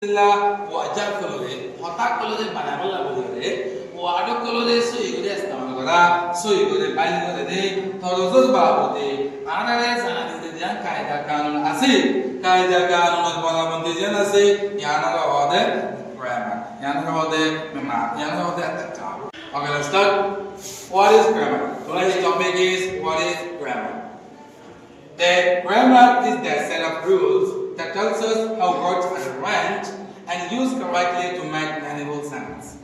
wajah kolore, otak kolore banyak lah boleh. Waduh kolore sui gede istimal kora, sui gede balik gede deh. Terusur babu deh. Ada deh sana di jangan kaidah kanun asih, kaidah kanun bola muntijan asih. Yang ada wadah grammar, yang ada wadah memang, yang ada wadah tercapai. Okay, let's start. What is grammar? Today's topic is what is grammar. The grammar is the set of rules that tells us how words are arranged and used correctly to make meaningful sense.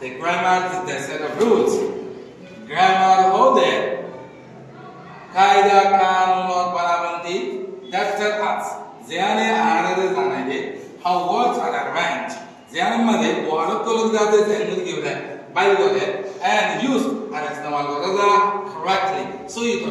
The grammar is the set of rules. Grammar hode kaida kanun banabanti that tell us jane anade janai how words are arranged. Jane made word kolog date jane given by the and used and istemal korada correctly so you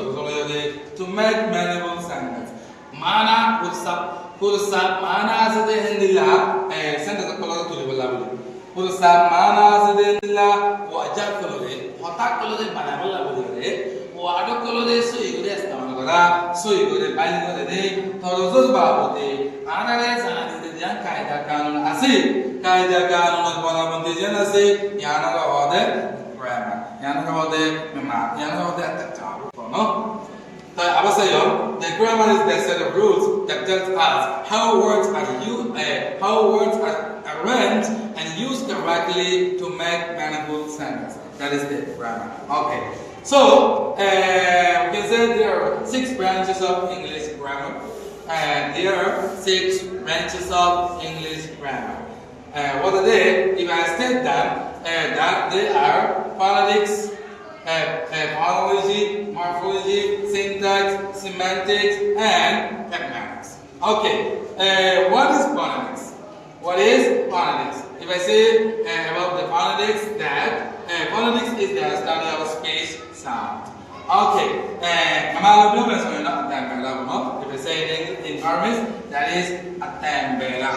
to make meaningful sentences. Mana pursa mana sade hendilla sentence kolada tuli bolla boli pursa mana sade hendilla wajah kolode otak kolode bana bolla boli wado kolode so you istemal kora so you bali korede torozor babote anare sanadi jan kaida kanun asih kaida kanun banabanti jan asih yana wade grammar yana wade memang yana wade tercapai no. The grammar is the set of rules that tells us how words are arranged and used correctly to make meaningful sentences. That is the grammar. Okay. So we can say there are 6 branches of English grammar, and there are 6 branches of English grammar. What are they? If I state them, that they are phonetics, phonology, morphology, syntax, semantics, and pragmatics. Okay, what is phonetics? What is phonetics? If I say about the phonetics, that phonetics is the study of speech sound. Okay, if I say in Burmese, that is atambela.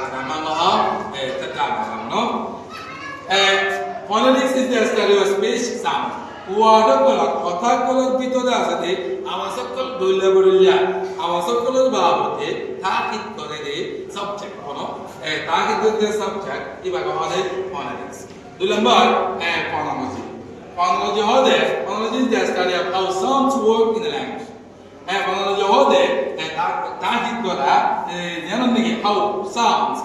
Phonetics is the study of speech sound. Otakkolor bitode asate awasakol dollabulla awasakol babute takit kore de subject kono takit de subject ibaga hode phonetics. 2 number phonology. Phonology is the study of how sounds work in the language. Phonology hode takit kora janonnige how sounds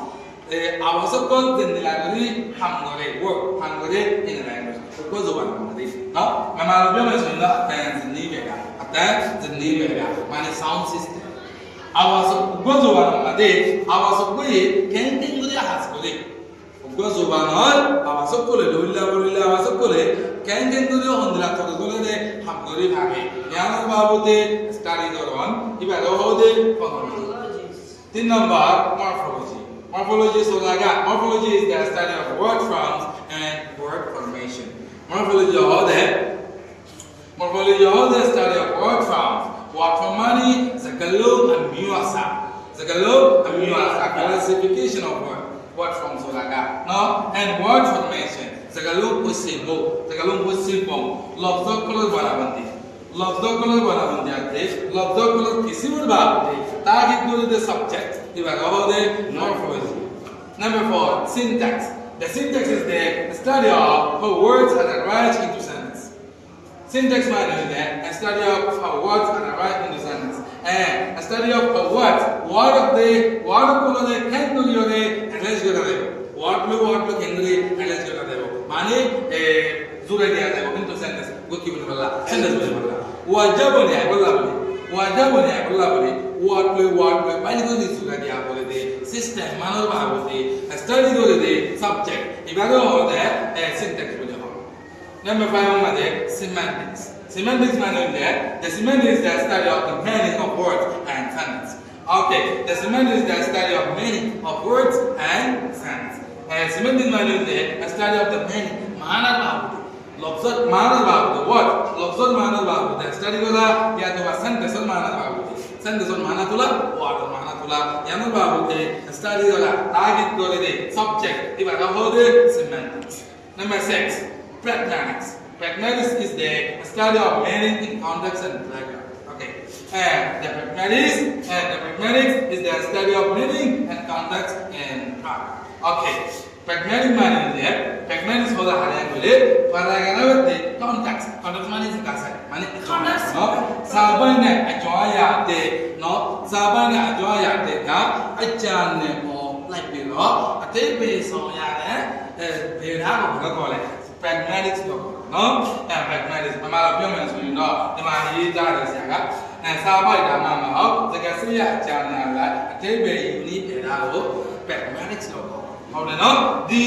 awasakol den language hamgore work hamgore in the language. Because one no, my mother is not attends the Nivea, my sound system. I was Gozovan a day, I was a way, can't think with the hospital. Gozovan, I was a colleague, I was a colleague, can't think to the Honda for the holiday, Hamgori Hagi, Yana Babute, studied on, if I hold it, phonology. 3 number, morphology. Morphology is morphology is the study of word forms and word formation. Morphology is the study of word forms. Word formani, Zagalog and Muasa. Zagalog and Muasa, classification of word forms. No, and word formation. Zagalog possible. Zagalog possible. Lobzocolor Barabanti. Lobzocolor Barabanti. Lobzocolor Kisimu Babati. Target to the subject. You are over the morphology. Number 4, syntax. The syntax is the study of how words are arranged into sentences. Syntax means a study of how words are arranged into sentences, and a study of how words, word of the can do your arrange what can do arrange your money zura into sentence. Go keep it sentence. System, a study of the subject. Syntax. Number 5, semantics. Semantics means the semantics is the study of the meaning of words and sentences. Okay, the semantics is the study of meaning of words and sentences. Semantics means the study of the meaning. Lobsot mana babu what? Lobsot mana babu. The study of the sentence mana babu. Sentence mana tula, word mana tula. Yanu babu the study of the target go the subject. If I hold the semantics. Number 6, pragmatics. Pragmatics is the study of meaning in context and background. Okay. The pragmatics is the study of meaning and context in pragmatics. Okay. Pragmatic man is there. Pragmatic is for the higher level. Paragraph the context. Context man is the concept. Man is context. No. Sabana ajoya de. No. Sabana ajoya de. Ka ajane mo like below. Ate base on ya ne. Bera ko call it. Pragmatic no. Pragmatic. Amala piyama so you know. The man is that is yaga. Sabai da mama ho. The kasiya ajane la. Ate be uni bera ko. Pragmatic no. ဟုတ်တယ်နော်ဒီ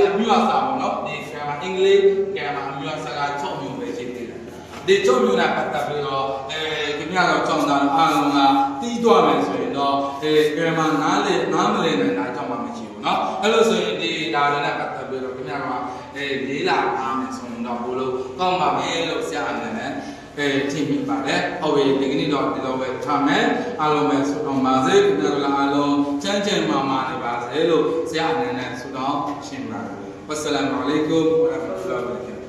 အမျိုးအစားပေါ့နော်ဒီကဲမှာအင်္ဂလိပ်ကဲမှာအမျိုးအစားက6မျိုးပဲရှိသေးတယ်ဒီ6မျိုးနဲ့ပတ်သက်ပြီးတော့ခင်ဗျားတို့ကြောင်းတာအားလုံးကတီးသွားမယ်ဆိုရင်တော့ကဲမှာနားမလည်နိုင်တာကြောင့်မှမရှိဘူးနော်အဲ့လိုဆိုရင်ဒီဒါတွေနဲ့ပတ်သက်ပြီးတော့ခင်ဗျားတို့ကလေးလာအားမယ်ဆိုရင်တော့ဘို့လို့ကောင်းပါမယ်လို့ဆရာအနေနဲ့ထင်မိပါတယ်။ဟုတ်ပြီဒီကနေ့တော့ဒီလိုပဲထားမယ်။အားလုံးပဲဆုတောင်းပါစေ။ခင်ဗျားတို့အားလုံးချမ်းချမ်းမာမာနေပါစေလို့ဆရာအနေနဲ့ဆုတောင်းရှင်းပါတယ်။ဝဆလာမုအလိုင်ကွမ်ဝရဟ်မတ်တူလာဟ်ဝဘရကာ